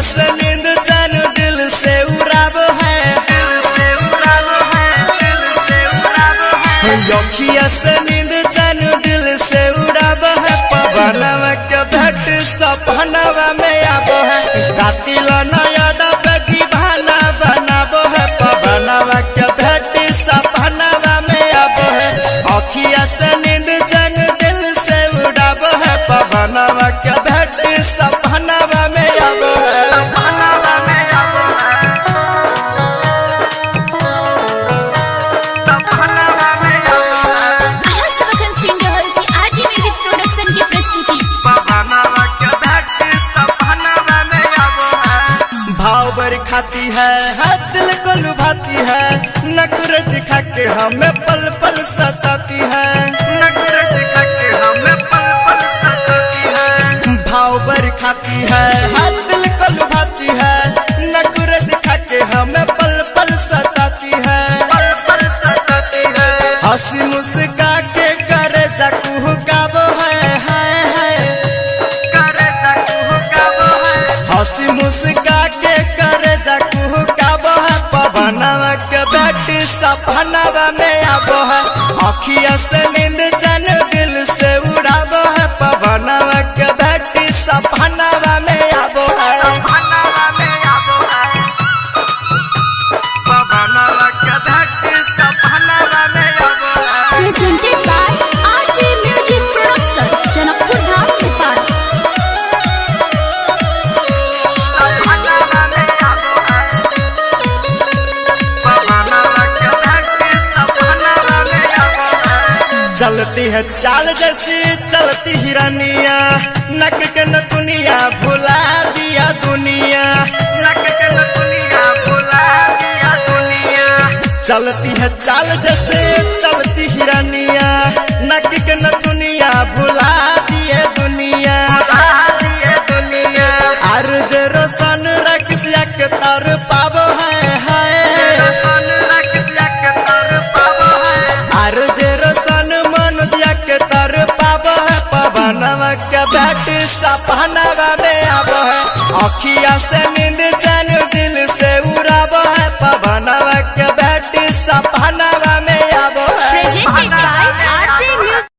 से नींद चैन दिल से उड़ाब है, अखिया से नींद चैन दिल से उड़ाब है। पवनवा के भेंट सपनवा में आब है, कातिल नयन पे दीवाना बनाब है। पवनवा के भेंट सपनवा में आब है, अखिया से नींद चैन दिल से उड़ाब है। पवनवा के भेंट सपनवा में आब है। भावर खाती है दिल को लुभाती है, नखरे दिखा के हमें पल पल सताती है, नखरे दिखा के हमें पल पल सताती है। भावर खाती है दिल को लुभाती है, नखरे दिखा के हमें पल पल सताती है, पल पल सताती है। हंसी मुस्का के करे जाकू काबो है, हंसी मुस्का के करे जाकू काबो है। पवनवा के भेंट सपनवा में आबो है, अखिया से नींद चैन दिल से उड़ाबो है। पवनवा के भेंट सपनवा में आबो है, सपनवा में आबो है। पवनवा के भेंट सपनवा में आबो है। Presented by RJ Music Production, Janakpur Dham Nepal. चलती है चाल जैसी चलती हिरनिया, नक के नथुनिया भुला दिया दुनिया, नक के नथुनिया भुला दिया दुनिया। चलती है चाल जैसे चलती हिरनिया, नक के नथुनिया भुला दिए दुनिया, दिए दुनिया। अर्ज रोशन रखिया के तर पाबो है, रोशन रखिया के तर पाबो है। अर्ज रोशन के तर पाब है। पवनवा के भेंट सपनवा में आब है, अखिया से नींद चैन